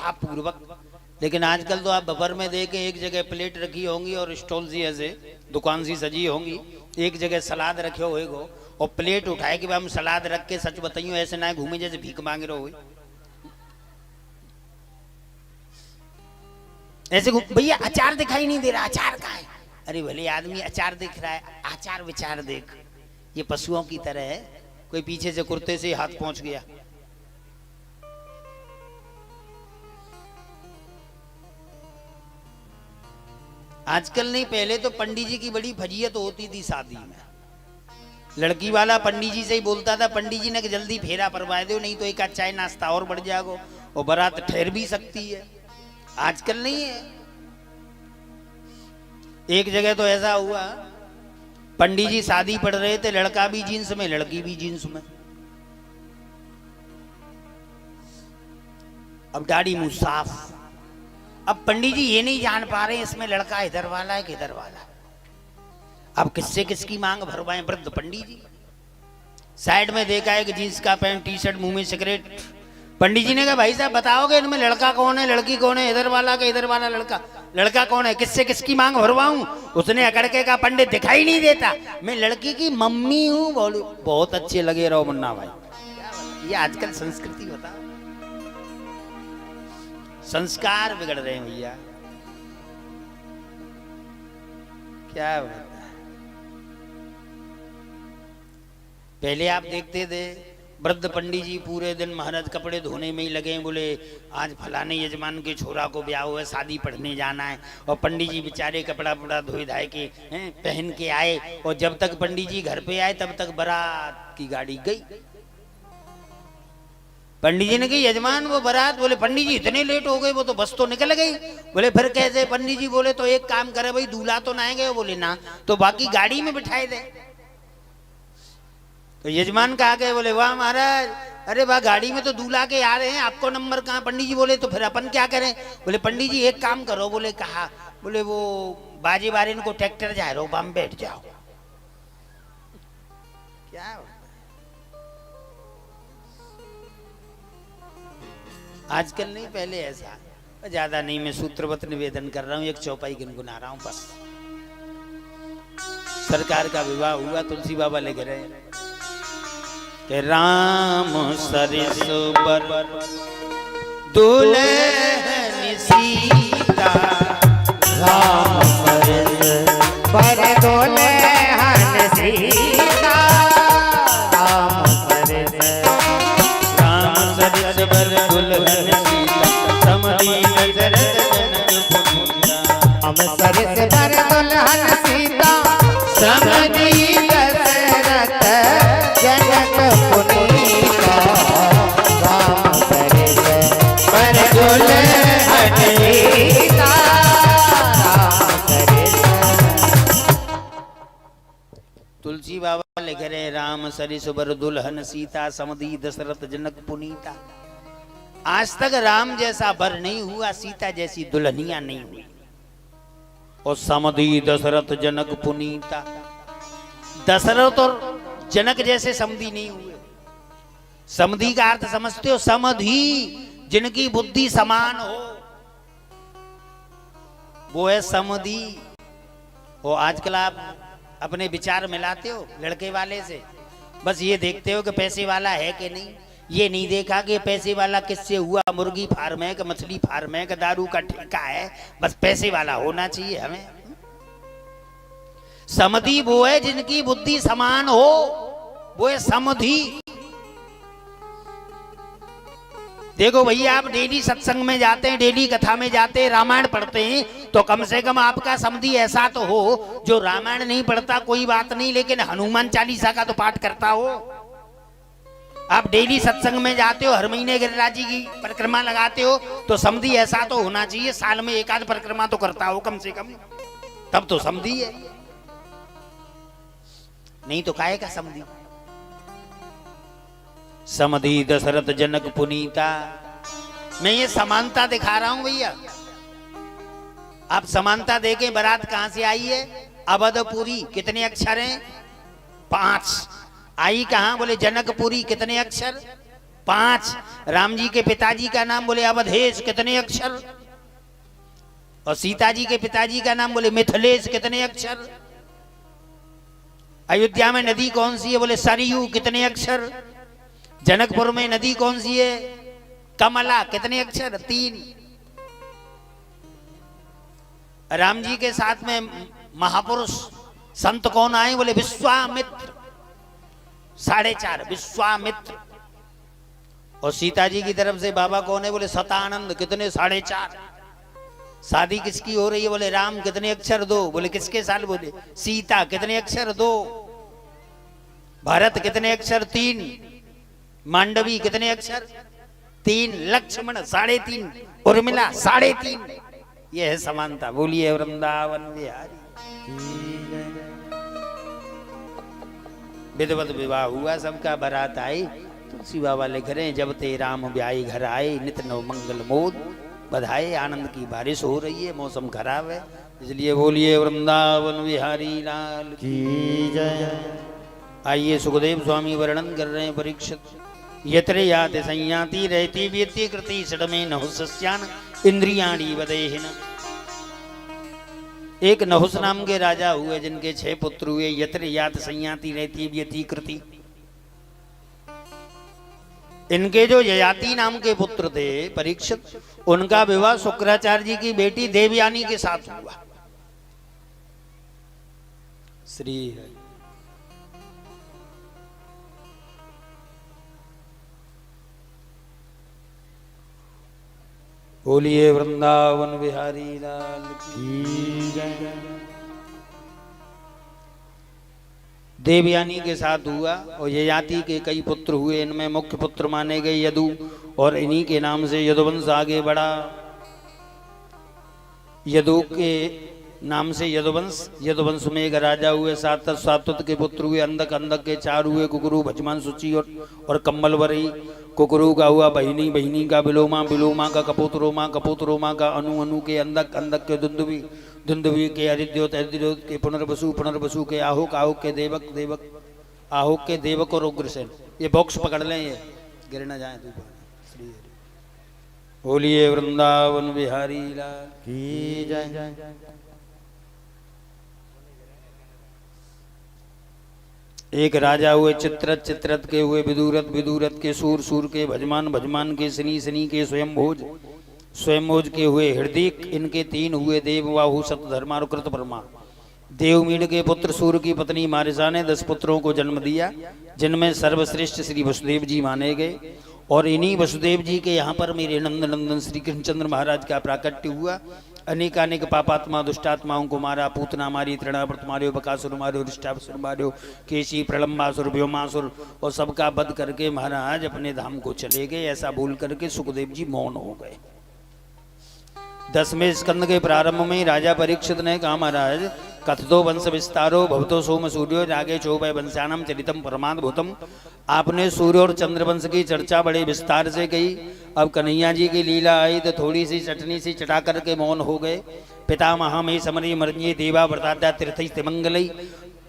भाव पूर्वक। लेकिन आजकल तो आप बबर में देखें, एक जगह प्लेट रखी होंगी और स्टॉल सी ऐसे दुकान सी सजी होंगी, एक जगह सलाद रखे होएगो और प्लेट उठाए कि हम सलाद रख के, सच बताइयो ऐसे ना घूमे जैसे भीख मांग रहे हो ऐसे। भैया अचार दिखाई नहीं दे रहा, अचार कहाँ है? अरे भले आदमी अचार दिख रहा है, आचार विचार देख। ये पशुओं की तरह है, कोई पीछे से कुर्ते से हाथ पहुंच गया। आजकल नहीं, पहले तो पंडित जी की बड़ी फजीयत होती थी शादी में। लड़की वाला पंडित जी से ही बोलता था, पंडित जी ने कि जल्दी फेरा परवा दो, नहीं तो एक आध चाय नाश्ता और बढ़ जाएगा और बारात ठहर भी सकती है। आजकल नहीं है। एक जगह तो ऐसा हुआ, पंडित जी शादी पढ़ रहे थे, लड़का भी जींस में लड़की भी जींस में। अब दाढ़ी मुंह साफ। अब पंडित जी ये नहीं जान पा रहे इसमें लड़का इधर वाला है कि इधर वाला। अब किससे किसकी मांग भरवाएं वृद्ध पंडित जी। साइड में देखा है कि जींस का पैंट, टी शर्ट, मुंह में सिगरेट। पंडित जी ने कहा भाई साहब बताओगे इनमें लड़का कौन है लड़की कौन है, इधर वाला के इधर वाला लड़का, लड़का कौन है, किससे किसकी मांग भरवाऊं? उसने अकड़ के कहा पंडित दिखाई नहीं देता, मैं लड़की की मम्मी हूं। बोलो बहुत अच्छे लगे रहो मुन्ना भाई। ये आजकल संस्कृति बताओ, संस्कार बिगड़ रहे हैं भैया, क्या होता है। पहले आप देखते थे वृद्ध पंडित जी पूरे दिन महाराज कपड़े धोने में ही लगे, बोले आज फलाने यजमान के छोरा को ब्याह हुआ है, शादी पढ़ने जाना है, और पंडित जी बेचारे कपड़ा वपड़ा धोए धाए के पहन के आए, और जब तक पंडित जी घर पे आए तब तक बारात की गाड़ी गई। पंडित जी ने कही यजमान वो बारात, बोले पंडित जी इतने लेट हो गए, वो तो बस तो निकल गई। बोले फिर कैसे? पंडित जी बोले तो एक काम करे भाई, दूल्हा तो ना गए? बोले ना, तो बाकी गाड़ी में बिठाए दे। तो यजमान कहा गए? बोले वाह महाराज, अरे वाह गाड़ी में तो दूल्हा के आ रहे हैं, आपको नंबर कहाँ? पंडित जी बोले तो फिर अपन क्या करें? बोले पंडित जी एक काम करो। बोले कहा? बोले वो बाजे बारे को ट्रैक्टर जा रहे हो, बम बैठ जाओ। क्या आजकल नहीं, पहले ऐसा। ज्यादा नहीं, मैं सूत्रवत निवेदन कर रहा हूं, एक चौपाई गुनगुना रहा हूं बस। सरकार का विवाह हुआ, तुलसी बाबा ले गए कि राम सरिस बर दुल्हन सीता, राम सरिस बर दुल्हन सीता, राम सरिस बर दुल्हन सीता, समधी दशरथ जनक पुनीता। राम सरिस बर दुल्हन सीता, समधी दशरथ जनक पुनीता। राम सरिस बर दुल्हन सीता, राम सरिस। तुलसी बाबा लिख रहे राम सरिस बर दुल्हन सीता, समधी दशरथ जनक पुनीता। आज तक राम जैसा बर नहीं हुआ, सीता जैसी दुल्हनिया नहीं हुई, और समधी दशरथ जनक पुनीता। दशरथ और जनक जैसे समधी नहीं हुए। समधी का अर्थ समझते हो? समधी, जिनकी बुद्धि समान हो, वो है समधी। और आजकल आप अपने विचार मिलाते हो लड़के वाले से, बस ये देखते हो कि पैसे वाला है कि नहीं, ये नहीं देखा कि पैसे वाला किससे हुआ, मुर्गी फार्म है कि मछली फार्म है कि दारू का ठेका है, बस पैसे वाला होना चाहिए हमें। समधी वो है जिनकी बुद्धि समान हो, वो है समधी। देखो भैया, आप डेली सत्संग में जाते हैं, डेली कथा में जाते हैं, रामायण पढ़ते हैं, तो कम से कम आपका समधी ऐसा तो हो जो रामायण नहीं पढ़ता कोई बात नहीं, लेकिन हनुमान चालीसा का तो पाठ करता हो। आप डेली सत्संग में जाते हो, हर महीने गिरिराज जी की परिक्रमा लगाते हो, तो समधी ऐसा तो होना चाहिए साल में एक आध परिक्रमा तो करता हो कम से कम, तब तो समधी है। नहीं तो काहे का समधी? समधी दशरथ जनक पुनीता। मैं ये समानता दिखा रहा हूं भैया। आप समानता देखें, बारात कहां से आई है? अवधपुरी। कितने अक्षर हैं? 5। आई कहां? बोले जनकपुरी। कितने अक्षर? 5 राम जी के पिताजी का नाम बोले अवधेश, कितने अक्षर? और सीता जी के पिताजी का नाम बोले मिथिलेश, कितने अक्षर? अयोध्या में नदी कौन सी है? बोले सरयू, कितने अक्षर? जनकपुर में नदी कौन सी है? कमला, कितने अक्षर? 3। राम जी के साथ में महापुरुष संत कौन आए? बोले विश्वामित्र, 4.5 विश्वामित्र। और सीता जी की तरफ से बाबा कौन है? बोले सतानंद, कितने? 4.5। शादी किसकी हो रही है? बोले राम, कितने अक्षर? 2। बोले किसके साथ? बोले सीता, कितने अक्षर? 2। भरत, कितने अक्षर? 3। मांडवी, कितने अक्षर? 3। लक्ष्मण, 3.5। उर्मिला, 3.5। यह है समानता। बोलिए वृंदावन बिहारी। विधिवत विवाह हुआ, सबका बारात आई। तुलसी बाबा लिख रहे हैं, जब ते राम ब्याई घर आए, नित नव मंगल मोद बधाए। आनंद की बारिश हो रही है, मौसम खराब है, इसलिए बोलिए वृंदावन बिहारी लाल की जय। आइए सुखदेव स्वामी वर्णन कर रहे हैं परीक्षित। यत्र याति संयाति रहती व्यति कृति सडमे नहुस्यान इंद्रियाणी वदेहिन। एक नहुस नाम के राजा हुए, जिनके 6 पुत्र हुए। यत्र याति संयाति रहती व्यति कृति। इनके जो ययाति नाम के पुत्र थे परीक्षित, उनका विवाह शुक्राचार्य जी की बेटी देवयानी के साथ हुआ। श्री है। बोलिए वृंदावन बिहारी लाल की जय। देवयानी के साथ हुआ और ययाति के कई पुत्र हुए। इनमें मुख्य पुत्र माने गए यदु, और इन्हीं के नाम से यदुवंश आगे बढ़ा। यदु के नाम से यदुवंश, यदुवंश में एक राजा हुए। सातवत के पुत्र हुए अंधक, अंधक के 4 हुए कुकुरु, भजमान, सुचि और कम्बलवरी। कुकुरु का हुआ बहिनी, बहिनी का बिलोमा, बिलोमा का कपोतरोमा, कपोतरोमा का अनु, अनु के अंधक, अंधक के दुंदुभी, दुंदुभी के हरिद्योत, हरिद्योत के पुनर्वसु, पुनर्वसु के आहुक, आहुक के देवक, देवक आहुक के देवक और उग्रसेन। ये बॉक्स पकड़ लें, ये गिर न जाए। श्री बोलिए वृंदावन बिहारी लाल की जय। एक राजा हुए चित्रत, चित्रत के हुए विदुरत, विदुरत के सूर, सूर के भजमान, भजमान के शनि, शनि के स्वयंभोज, स्वयंभोज के हुए हृदय। इनके 3 हुए देवबाहु, सतधर्मा और कृतवर्मा। देवमीण के पुत्र सूर्य की पत्नी मारिसा ने 10 पुत्रों को जन्म दिया, जिनमें सर्वश्रेष्ठ श्री वसुदेव जी माने गए। और इन्हीं वसुदेव जी के यहाँ पर मेरे नंद नंदन श्री कृष्णचंद्र महाराज का प्राकट्य हुआ। अनेकानेक पापात्मा दुष्टात्माओं को मारा, पूतना मारी, तृणाव्रत मार्यो, बकासुर मार्यो, रिष्टासुर मार्यो, केशी, प्रलंबासुर, व्योमासुर, और सबका वध करके महाराज अपने धाम को चले गए। ऐसा बोल करके सुखदेव जी मौन हो गए। 10वें स्कंद के प्रारंभ में राजा परीक्षित ने कहा, महाराज कथतो वंश विस्तारो भवतो सोम सूर्यो जागे चौबय वंशानम चरितम परमाद्भुतम। आपने सूर्य और चंद्रवंश की चर्चा बड़े विस्तार से कही। अब कन्हैया जी की लीला आई तो थोड़ी सी चटनी सी चटा करके मौन हो गए। पितामह में समरी मरण्ये देवा व्रताद्या तीर्थ मंगलई।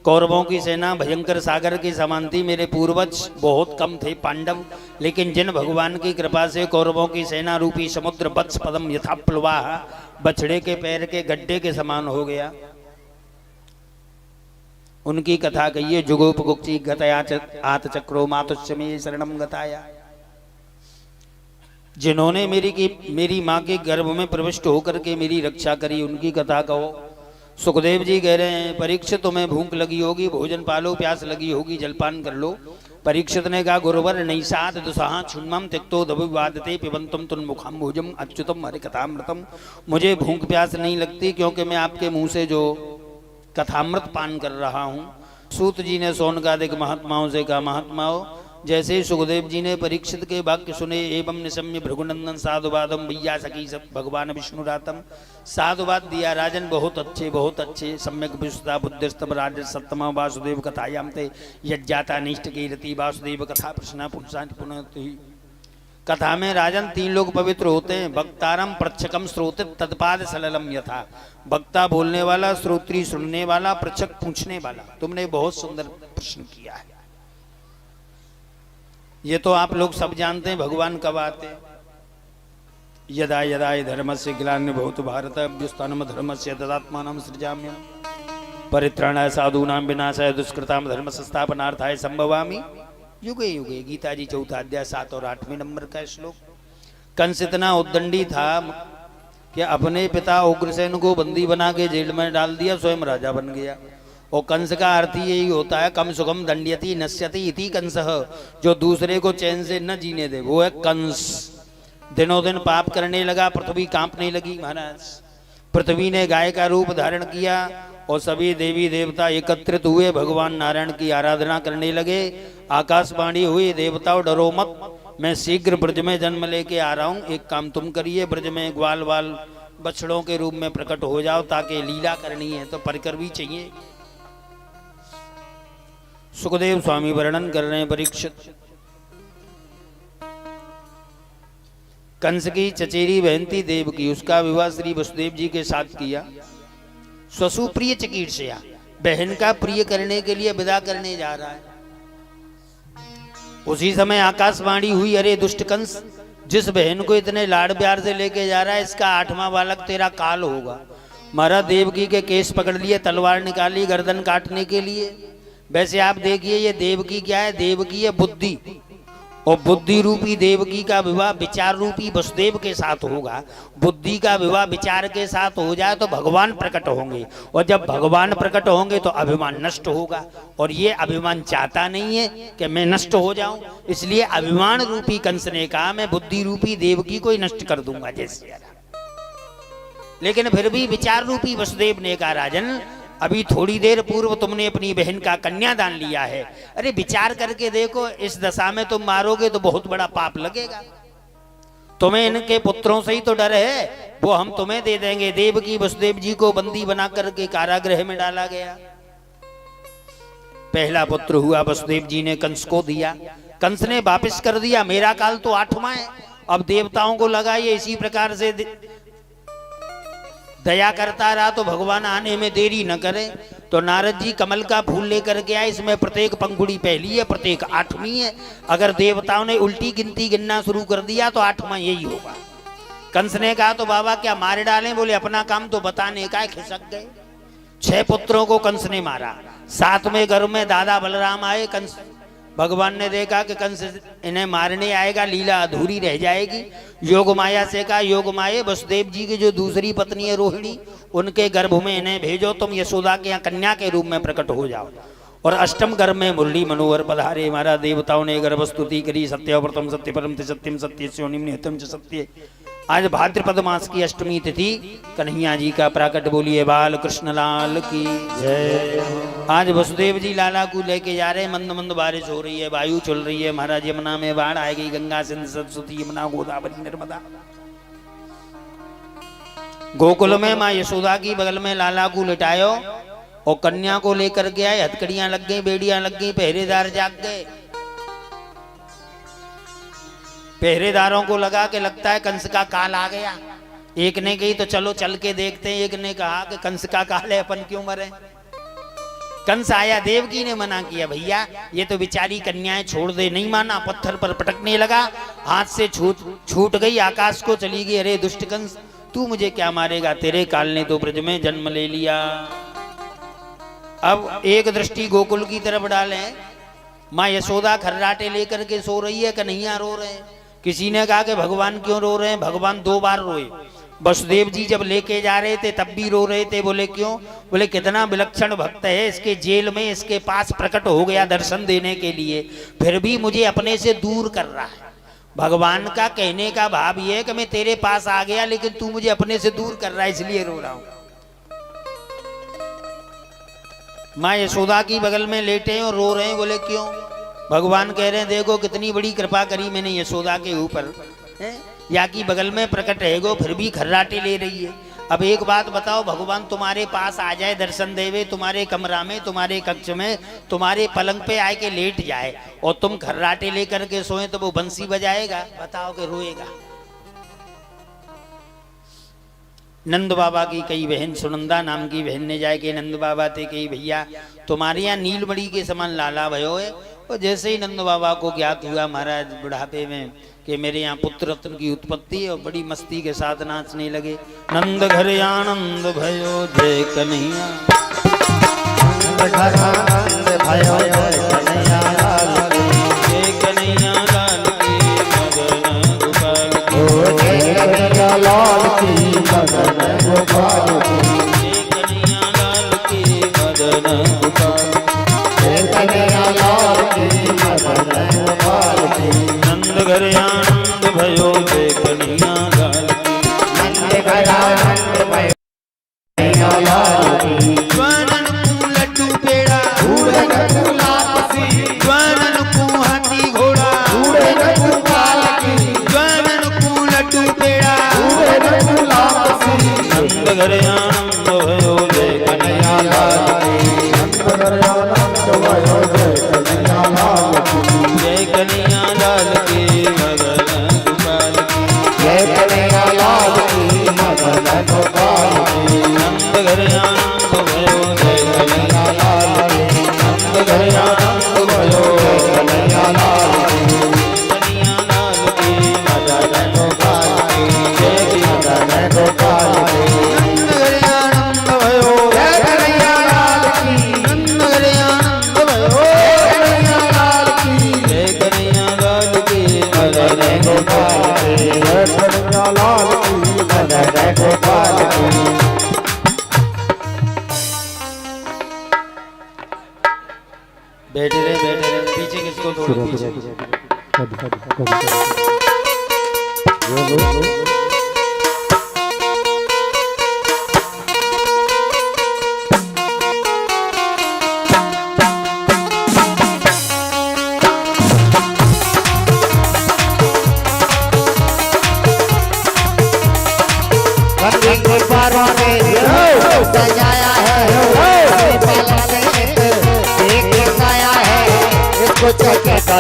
कौरवों की सेना भयंकर सागर की समान थी। मेरे पूर्वज बहुत कम थे पांडव, लेकिन जिन भगवान की कृपा से कौरवों की सेना रूपी समुद्र वत्स पदम यथा प्लवाह, बछड़े के पैर के गड्ढे के समान हो गया। उनकी कथा कहिए। जुगोपगुप्ती गतया आत चक्रो मातुश्च में शरणम गताया। जिन्होंने मेरी माँ के गर्भ में प्रविष्ट होकर के मेरी रक्षा करी, उनकी कथा कहो। सुखदेव जी कह रहे हैं, परीक्षित तुम्हें भूख लगी होगी, भोजन पालो, प्यास लगी होगी, जलपान कर लो। परीक्षित ने कहा, गुरुवर नैषाद दुसहा क्षुण्मं त्यक्तो दभिवादते पिबंतम तुन्मुखम भोजम अच्युतम हरि कथामृतम। मुझे भूख प्यास नहीं लगती, क्योंकि मैं आपके मुंह से जो कथामृत पान कर रहा हूँ। सूत जी ने सौनकादिक महात्माओं से कहा, महात्माओं, जैसे ही सुखदेव जी ने परीक्षित के वाक्य सुने, एवं निशम्य भृगुनंदन साधुवादम भैया सखी सब भगवान विष्णुरातम। साधुवाद दिया, राजन बहुत अच्छे, बहुत अच्छे। सम्यक विश्वता बुद्धिस्तम राज सत्तमा वासुदेव कथायाम ते यज्ञाता निष्ठ की रति वासुदेव कथा प्रश्न पुरुषांत पुनः। कथा में राजन 3 लोग पवित्र होते हैं। वक्तारम प्रच्छकम श्रोतित तत्पाद सललम यथा। वक्ता बोलने वाला, श्रोत्री सुनने वाला, प्रच्छक पूछने वाला। तुमने बहुत सुंदर प्रश्न किया है। ये तो आप लोग सब जानते हैं भगवान कब आते हैं। यदा यदा धर्मस्य ग्लानिर्भवति भारत अभ्युत्थानं धर्मस्य तदात्मानं सृजाम्यहम् परित्राणाय साधूनां विनाशाय दुष्कृतां धर्म संस्थापनार्थाय संभवामि युगे युगे। गीता जी 4 अध्याय 7 और 8वें नंबर का श्लोक। कंस इतना उद्दंडी था कि अपने पिता उग्रसेन को बंदी बना के जेल में डाल दिया, स्वयं राजा बन गया। और कंस का अर्थ यही होता है कम सुखम दंड्यति नश्यति इति कंसः, जो दूसरे को चैन से न जीने दे वो है कंस। दिनों दिन पाप करने लगा, पृथ्वी कांपने लगी महाराज। पृथ्वी ने गाय का रूप धारण किया और सभी देवी देवता एकत्रित हुए, भगवान नारायण की आराधना करने लगे। आकाशवाणी हुई, देवताओं डरो मत, मैं शीघ्र ब्रज में जन्म लेके आ रहा हूँ। एक काम तुम करिए, ब्रज में ग्वाल वाल बछड़ों के रूप में प्रकट हो जाओ, ताकि लीला करनी है तो परिकर भी चाहिए। सुखदेव स्वामी वर्णन कर रहे हैं परीक्षित। कंस की चचेरी बहन थी देवकी, उसका विवाह श्री वसुदेव जी के साथ किया। स्वसुप्रिय चिकीर्षया, बहन का प्रिय करने के लिए विदा करने जा रहा है। उसी समय आकाशवाणी हुई, अरे दुष्ट कंस, जिस बहन को इतने लाड़ प्यार से लेके जा रहा है, इसका 8वां बालक तेरा काल होगा। महाराज देवकी के केस पकड़ लिए, तलवार निकाली गर्दन काटने के लिए। वैसे आप देखिए ये देवकी क्या है, देवकी है बुद्धि, और बुद्धि रूपी देवकी का विवाह विचार रूपी वसुदेव के साथ होगा। बुद्धि का विवाह विचार के साथ हो जाए तो भगवान प्रकट होंगे, और जब भगवान प्रकट होंगे तो अभिमान नष्ट होगा। और ये अभिमान चाहता नहीं है कि मैं नष्ट हो जाऊं, इसलिए अभिमान रूपी कंस ने कहा मैं बुद्धि रूपी देवकी को ही नष्ट कर दूंगा जैसे। लेकिन फिर भी विचार रूपी वसुदेव ने कहा राजन, अभी थोड़ी देर पूर्व तुमने अपनी बहन का कन्यादान लिया है, अरे विचार करके देखो, इस दशा में तुम मारोगे तो बहुत बड़ा पाप लगेगा। तुम्हें इनके पुत्रों से ही तो डर है, वो हम तुम्हें दे देंगे। देवकी वसुदेव जी को बंदी बना करके कारागृह में डाला गया। पहला पुत्र हुआ, वसुदेव जी ने कंस को दिया, कंस ने वापस कर दिया। मेरा काल तो 8वां है। अब देवताओं को लगा ये इसी प्रकार से दया करता रहा तो भगवान आने में देरी न करे। तो नारद जी कमल का फूल लेकर के आए, इसमें प्रत्येक पंखुड़ी पहली है, प्रत्येक 8वीं है। अगर देवताओं ने उल्टी गिनती गिनना शुरू कर दिया तो 8वां यही होगा। कंस ने कहा तो बाबा क्या मार डालें? बोले अपना काम तो बताने का है। खिसक गए। 6 पुत्रों को कंस ने मारा। 7वें गर्भ में दादा बलराम आए। कंस भगवान ने देखा कि कंस इन्हें मारने आएगा, लीला अधूरी रह जाएगी। योग माया से कहा योग माये, वसुदेव जी की जो दूसरी पत्नी है रोहिणी, उनके गर्भ में इन्हें भेजो, तुम यशोदा के यहाँ कन्या के रूप में प्रकट हो जाओ। और अष्टम गर्भ में मुरली मनोहर पधारे। हमारा देवताओं ने गर्भ स्तुति करी। सत्यव्रतम सत्य परम सत्यम सत्य निहितम च सत्य। आज भाद्रपद मास की अष्टमी तिथि, कन्हैया जी का प्राकट। बोलिए बाल कृष्ण लाल की जय। आज वसुदेव जी लाला को लेके जा रहे हैं। मंद मंद बारिश हो रही है, वायु चल रही है। महाराज यमुना में बाढ़ आएगी। गंगा सिंधु सरस्वती यमुना गोदावरी नर्मदा। गोकुल में माँ यशोदा की बगल में लाला को लिटायो और कन्या को लेकर के आए। हथकड़ियां लग गई, बेड़ियां लग गई, पहरेदार जाग गए। पहरेदारों को लगा के लगता है कंस का काल आ गया। एक ने कही तो चलो चल के देखते हैं। एक ने कहा कि कंस का काल है, अपन क्यों मरे। कंस आया, देवकी ने मना किया, भैया ये तो बेचारी कन्याएं छोड़ दे। नहीं माना, पत्थर पर पटकने लगा, हाथ से छूट गई, आकाश को चली गई। अरे दुष्ट कंस, तू मुझे क्या मारेगा? तेरे काल ने तो ब्रज में जन्म ले लिया। अब एक दृष्टि गोकुल की तरफ डाले। माँ यशोदा खर्राटे लेकर के सो रही है, कन्हैया रो रहे हैं। किसी ने कहा कि भगवान क्यों रो रहे हैं? भगवान 2 बार रोए। वसुदेव जी जब लेके जा रहे थे तब भी रो रहे थे। बोले क्यों? बोले कितना विलक्षण भक्त है, इसके जेल में इसके पास प्रकट हो गया दर्शन देने के लिए, फिर भी मुझे अपने से दूर कर रहा है। भगवान का कहने का भाव ये है कि मैं तेरे पास आ गया लेकिन तू मुझे अपने से दूर कर रहा है, इसलिए रो रहा हूं। माँ यशोदा की बगल में लेटे हैं और रो रहे हैं। बोले क्यों? भगवान कह रहे हैं देखो कितनी बड़ी कृपा करी मैंने यशोदा के ऊपर, या की बगल में प्रकट है गो, फिर भी खर्राटे ले रही है। अब एक बात बताओ, भगवान तुम्हारे पास आ जाए, दर्शन देवे, तुम्हारे कमरा में, तुम्हारे कक्ष में, तुम्हारे पलंग पे आए के लेट जाए और तुम खर्राटे लेकर के सोए तो वो बंसी बजाएगा? बताओ कि रोएगा? नंद बाबा की कई बहन, सुनंदा नाम की बहन ने जाए के नंद बाबा थे कही भैया तुम्हारे यहाँ नीलमणि के समान लाला भयो है और जैसे ही नंद बाबा को ज्ञात हुआ महाराज बुढ़ापे में कि मेरे यहाँ पुत्र रत्न की उत्पत्ति है, और बड़ी मस्ती के साथ नाचने लगे। नंद घर आनंद भयो जय कन्हैया, नंद घर आनंद भयो जय कन्हैया लाल की, जय कन्हैया लाल की मदन गोपाल की, जय कन्हैया लाल की मदन गोपाल की, जय कन्हैया लाल की मदन गोपाल, जय कन्हैया लाल की मदन गोपाल की, नंद घर आनंद भयो जय कन्हैया लाल की, नंद घर आनंद भयो कन्हैया लाल की, ज्वानन को लड्डू पेड़ा, उड़े न लापसी, ज्वानन को हाथी घोड़ा, उड़े न पालकी, ज्वानन को लड्डू पेड़ा, उड़े न लापसी, नंद घर आनंद भयो जय कन्हैया लाल की, नंद घर आनंद भयो जय कन्हैया लाल की, जय कन्हैया लाल की मदन गोपाल की, जय कन्हैया लाल की मदन गोपाल की, नंद घर आनंद भयो जय कन्हैया लाल की, नंद घर आनंद भयो जय कन्हैया लाल की, कन्हैया लाल की मदन गोपाल की, जय की मदन गोपाल की, नंद घर आनंद भयो जय कन्हैया लाल की, नंद घर आनंद भयो कन्हैया लाल की, जय कन्हैया लाल की मदन गोपाल की, जय कन्हैया लाल की मदन गोपाल की, बैठे रहे पीछे किसको थोड़ी पीछे रंगीन गुब्बारों ने सजाया है, पालन ने एक लगाया है, इसको चके का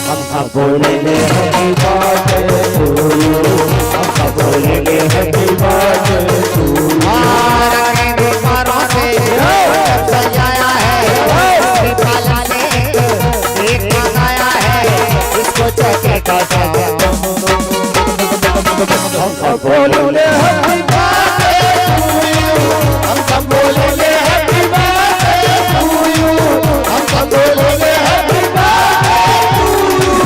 हम सब बोलेंगे हैप्पी बर्थडे टू यू, हम सब बोलेंगे हैप्पी बर्थडे टू यू। रंगीन गुब्बारों से सजाया है, पालन ने एक लगाया है, इसको चके का हम सब बोलेंगे हैप्पी बर्थडे टू यू, हम सब बोलेंगे हैप्पी बर्थडे टू यू, हम सब बोलेंगे हैप्पी बर्थडे टू यू।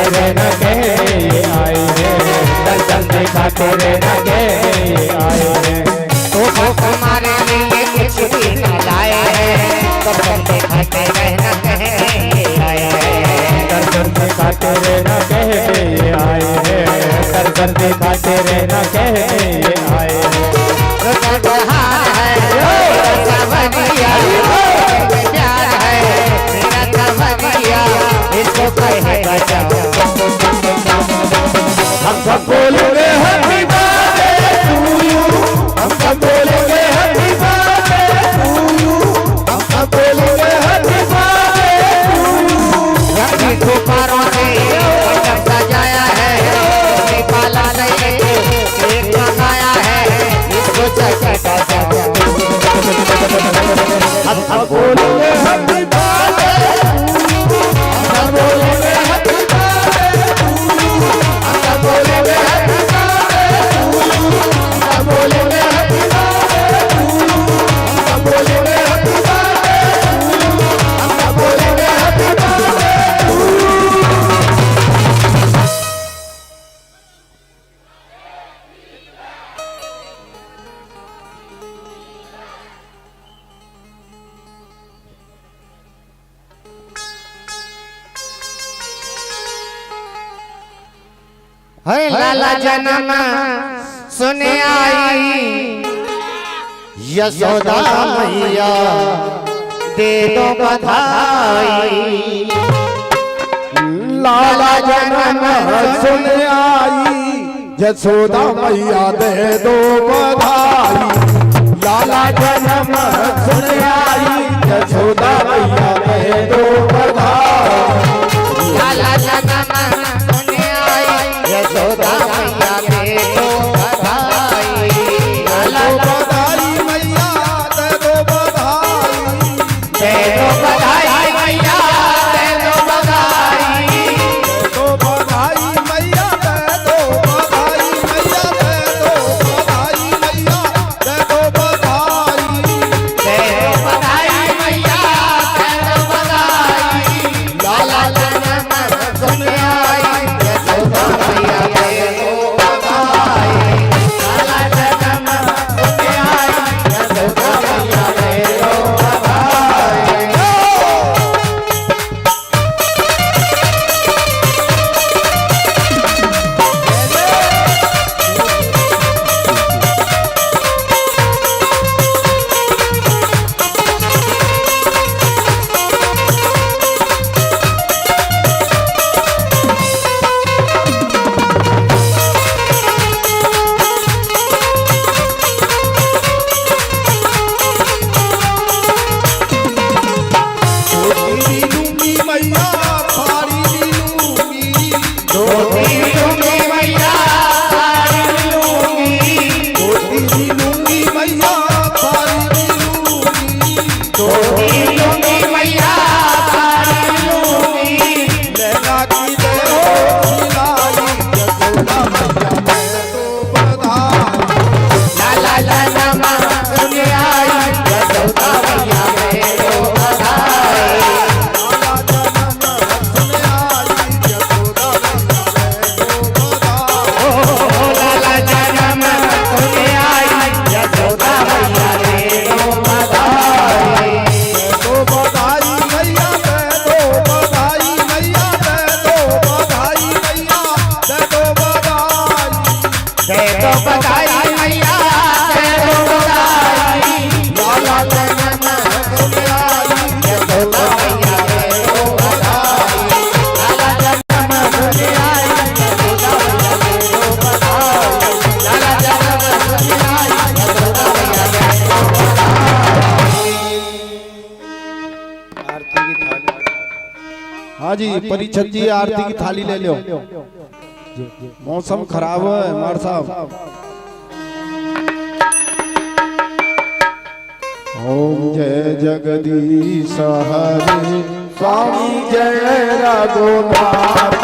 रहना के ये आए हैं, दर्शन दिखाते रहना के ये आए हैं। तो हमारे लिए कुछ भी न लाए हैं, दर्शन दिखाते रहना के ये आए हैं। दर्शन दिखाते रहना के ये आए हैं, दर्शन दिखाते रहना के ये आए हैं। प्यार है मेरा कवरिया, इसको कहेगा हम सब बोलेंगे हैप्पी बर्थडे टू यू, हम सब बोलेंगे हैप्पी बर्थडे टू यू, हम सब बोलेंगे हैप्पी बर्थडे टू यू। रंगी गुब्बारों से मंडप सजाया है, पाला ने केक मंगाया है, इसको चखा हम सब बोलेंगे हैप्पी बर्थडे टू यू, हम सब बोलेंगे हैप्पी बर्थडे टू यू, हम सब बोलेंगे हैप्पी बर्थडे टू यू, हम सब बोलेंगे हैप्पी बर्थडे टू यू, हम सब बोलेंगे हैप्पी बर्थडे टू यू, हम सब बोलेंगे हैप्पी बर्थडे टू यू। है लाला जन्म सुने आई, यशोदा मैया दे दो बधाई। लाला जन्म सुन आई, यशोदा मैया दे दो बधाई। लाला जन्म सुन आई, यशोदा मैया दे दो बधाई। लाला जन्म सुने आई, यशोदा मैया दे दो बधाई। लाला बधाई मैया दे दो बधाई, दे दो बधाई मैया दे दो बधाई। दे दो बधाई मैया दे दो बधाई, मैया दे दो बधाई, मैया दे दो बधाई। दे दो बधाई मैया दे दो बधाई। लाला जन्म सुने आई, यशोदा मैया दे दो बधाई। लाला जन्म सुने आई, यशोदा मैया दे दो बधाई। धोती लूंगी मैया साड़ी लूंगी, धोती लूंगी मैया साड़ी लूंगी। धोती लूंगी मैया साड़ी लूंगी। धोती लूंगी मैया साड़ी लूंगी। लहंगा की दे दो सिलाई, यशोदा मैया दे दो बधाई। लाला जन्म सुने आई, यशोदा मैया दे दो बधाई। लाला जन्म सुन आई, यशोदा मैया दे दो बधाई। लाला जन्म सुने आई, यशोदा मैया दे दो बधाई। दे दो बधाई मैया दे दो बधाई, मैया दे दो बधाई, मैया दे दो बधाई। दे दो बधाई मैया दे दो बधाई। लाला जन्म सुने आई, यशोदा मैया दे दो बधाई। लाला जन्म सुने आई, यशोदा मैया दे दो बधाई। लाला जन्म सुने आई, यशोदा मैया दे दो बधाई। आरती की थाली। हाँ जी, परिषद जी आरती की थाली ले लो। मौसम खराब है हमारे साहब। ओम जय जगदीश हरे, स्वामी जय रघुनाथ।